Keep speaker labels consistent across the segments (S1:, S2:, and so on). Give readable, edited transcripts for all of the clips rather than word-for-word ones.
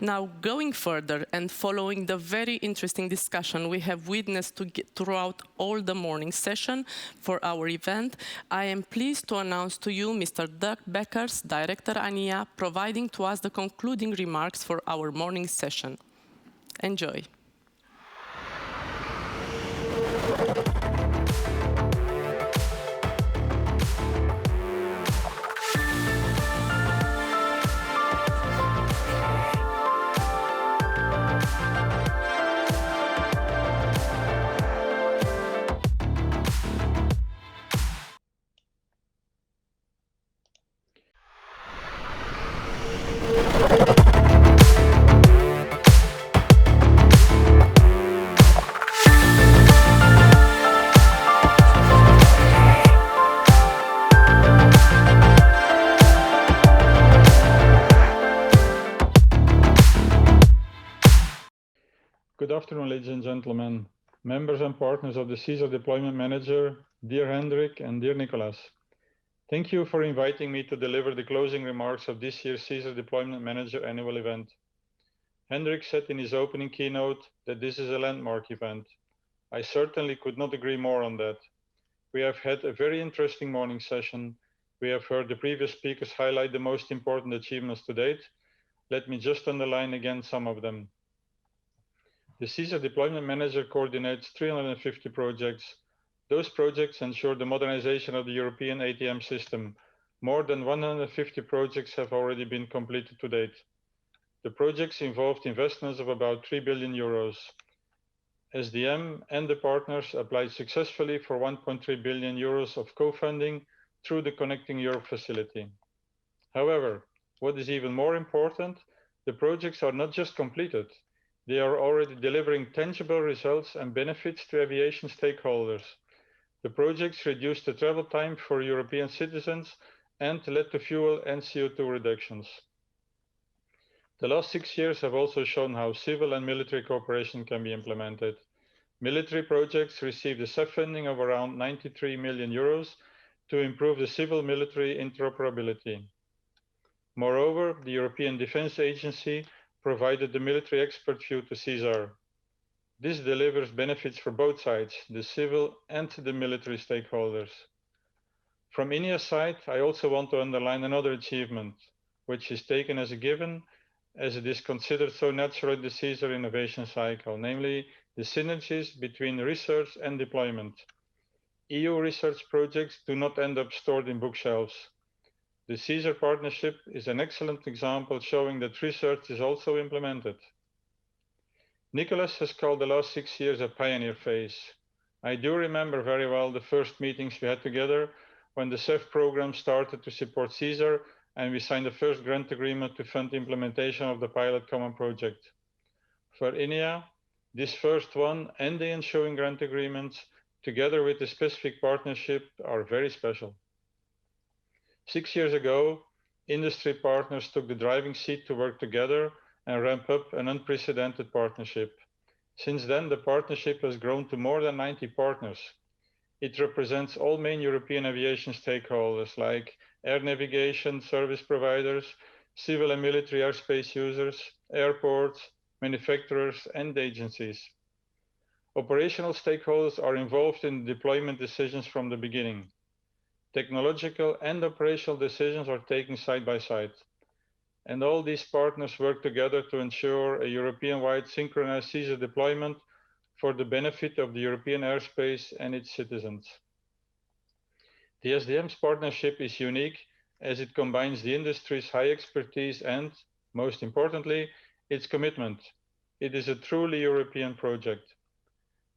S1: Now, going further and following the very interesting discussion we have witnessed throughout all the morning session for our event, I am pleased to announce to you Mr. Dirk Beckers, Director INEA, providing to us the concluding remarks for our morning session. Enjoy.
S2: Good afternoon, ladies and gentlemen, members and partners of the SESAR Deployment Manager, dear Hendrik and dear Nicolas. Thank you for inviting me to deliver the closing remarks of this year's SESAR Deployment Manager annual event. Hendrik said in his opening keynote that this is a landmark event. I certainly could not agree more on that. We have had a very interesting morning session. We have heard the previous speakers highlight the most important achievements to date. Let me just underline again some of them. The SESAR Deployment Manager coordinates 350 projects. Those projects ensure the modernization of the European ATM system. More than 150 projects have already been completed to date. The projects involved investments of about 3 billion euros. SDM and the partners applied successfully for 1.3 billion euros of co-funding through the Connecting Europe facility. However, what is even more important, the projects are not just completed. They are already delivering tangible results and benefits to aviation stakeholders. The projects reduced the travel time for European citizens and led to fuel and CO2 reductions. The last 6 years have also shown how civil and military cooperation can be implemented. Military projects received a CEF funding of around 93 million euros to improve the civil-military interoperability. Moreover, the European Defence Agency provided the military expert view to SESAR. This delivers benefits for both sides, the civil and the military stakeholders. From INEA's side, I also want to underline another achievement, which is taken as a given, as it is considered so natural in the SESAR innovation cycle, namely the synergies between research and deployment. EU research projects do not end up stored in bookshelves. The SESAR partnership is an excellent example showing that research is also implemented. Nicolas has called the last 6 years a pioneer phase. I do remember very well the first meetings we had together when the CEF program started to support SESAR and we signed the first grant agreement to fund the implementation of the pilot common project. For INEA, this first one and the ensuing grant agreements, together with the specific partnership, are very special. 6 years ago, industry partners took the driving seat to work together and ramp up an unprecedented partnership. Since then, the partnership has grown to more than 90 partners. It represents all main European aviation stakeholders like air navigation service providers, civil and military airspace users, airports, manufacturers, and agencies. Operational stakeholders are involved in deployment decisions from the beginning. Technological and operational decisions are taken side by side. And all these partners work together to ensure a European-wide synchronized SESAR deployment for the benefit of the European airspace and its citizens. The SDM's partnership is unique as it combines the industry's high expertise and, most importantly, its commitment. It is a truly European project.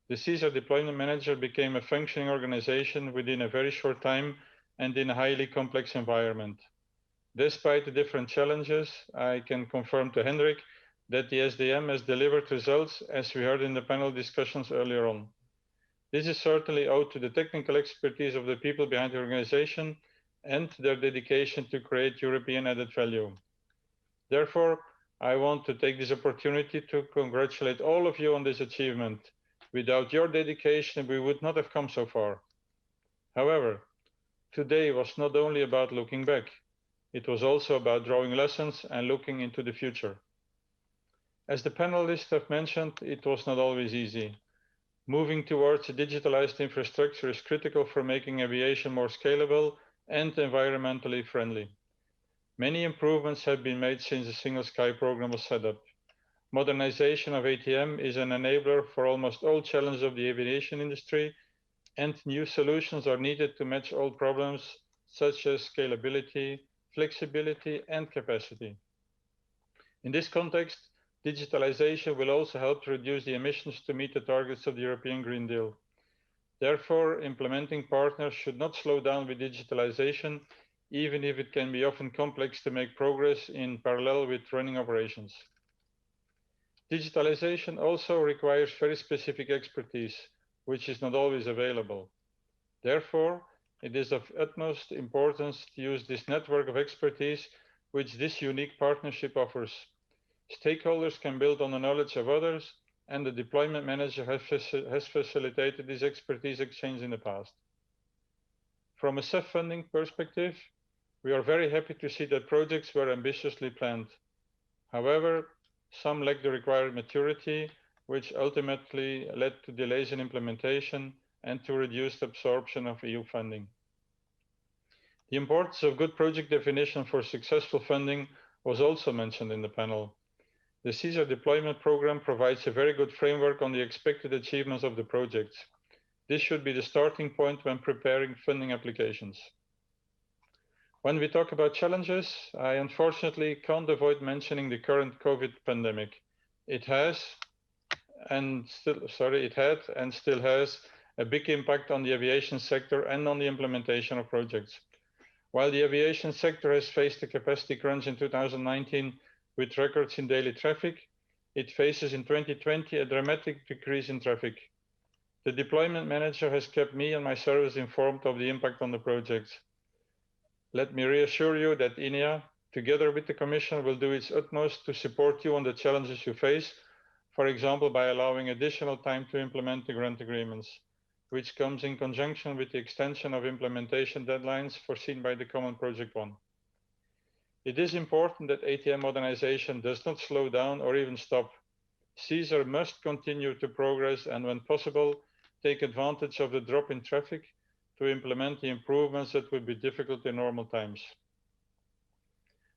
S2: The SESAR Deployment Manager became a functioning organization within a very short time and in a highly complex environment. Despite the different challenges, I can confirm to Hendrik that the SDM has delivered results as we heard in the panel discussions earlier on. This is certainly owed to the technical expertise of the people behind the organization and their dedication to create European added value. Therefore, I want to take this opportunity to congratulate all of you on this achievement. Without your dedication, we would not have come so far. However, today was not only about looking back. It was also about drawing lessons and looking into the future. As the panelists have mentioned, it was not always easy. Moving towards a digitalized infrastructure is critical for making aviation more scalable and environmentally friendly. Many improvements have been made since the Single Sky program was set up. Modernization of ATM is an enabler for almost all challenges of the aviation industry, and new solutions are needed to match old problems such as scalability, flexibility, and capacity. In this context, digitalization will also help to reduce the emissions to meet the targets of the European Green Deal. Therefore, implementing partners should not slow down with digitalization, even if it can be often complex to make progress in parallel with running operations. Digitalization also requires very specific expertise, which is not always available. Therefore, it is of utmost importance to use this network of expertise which this unique partnership offers. Stakeholders can build on the knowledge of others, and the deployment manager has facilitated this expertise exchange in the past. From a CEF funding perspective, we are very happy to see that projects were ambitiously planned. However, some lack the required maturity, which ultimately led to delays in implementation and to reduced absorption of EU funding. The importance of good project definition for successful funding was also mentioned in the panel. The SESAR deployment program provides a very good framework on the expected achievements of the projects. This should be the starting point when preparing funding applications. When we talk about challenges, I unfortunately can't avoid mentioning the current COVID pandemic. It had and still has a big impact on the aviation sector and on the implementation of projects. While the aviation sector has faced a capacity crunch in 2019 with records in daily traffic, it faces in 2020 a dramatic decrease in traffic. The deployment manager has kept me and my service informed of the impact on the projects. Let me reassure you that INEA, together with the Commission, will do its utmost to support you on the challenges you face, for example, by allowing additional time to implement the grant agreements, which comes in conjunction with the extension of implementation deadlines foreseen by the Common Project 1. It is important that ATM modernization does not slow down or even stop. SESAR must continue to progress and, when possible, take advantage of the drop in traffic to implement the improvements that would be difficult in normal times.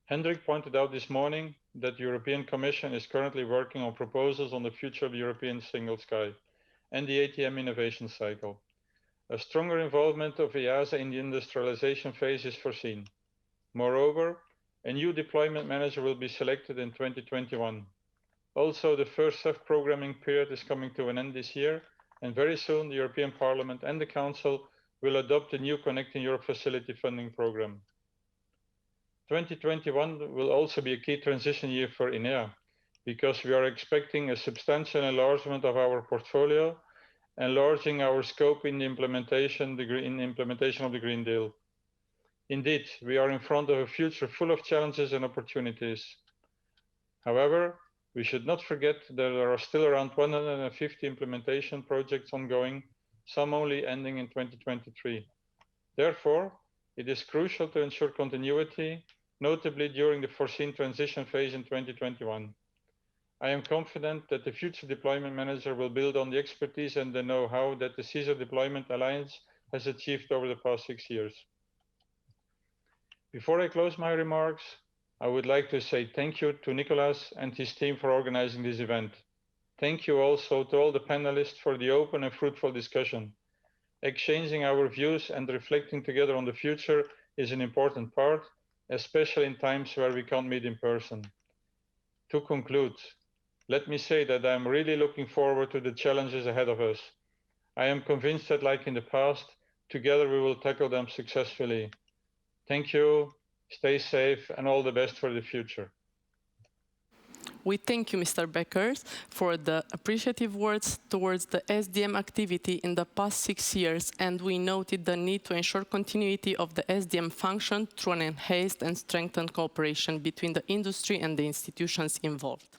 S2: Hendrik pointed out this morning that the European Commission is currently working on proposals on the future of the European Single Sky and the ATM innovation cycle. A stronger involvement of EASA in the industrialization phase is foreseen. Moreover, a new deployment manager will be selected in 2021. Also, the first CEF programming period is coming to an end this year, and very soon the European Parliament and the Council will adopt a new Connecting Europe Facility funding program. 2021 will also be a key transition year for INEA, because we are expecting a substantial enlargement of our portfolio, enlarging our scope in the implementation of the Green Deal. Indeed, we are in front of a future full of challenges and opportunities. However, we should not forget that there are still around 150 implementation projects ongoing, some only ending in 2023. Therefore, it is crucial to ensure continuity, notably during the foreseen transition phase in 2021. I am confident that the future deployment manager will build on the expertise and the know-how that the SESAR Deployment Alliance has achieved over the past 6 years. Before I close my remarks, I would like to say thank you to Nicolas and his team for organizing this event. Thank you also to all the panelists for the open and fruitful discussion. Exchanging our views and reflecting together on the future is an important part, especially in times where we can't meet in person. To conclude, let me say that I'm really looking forward to the challenges ahead of us. I am convinced that, like in the past, together we will tackle them successfully. Thank you, stay safe, and all the best for the future.
S1: We thank you, Mr. Beckers, for the appreciative words towards the SDM activity in the past 6 years, and we noted the need to ensure continuity of the SDM function through an enhanced and strengthened cooperation between the industry and the institutions involved.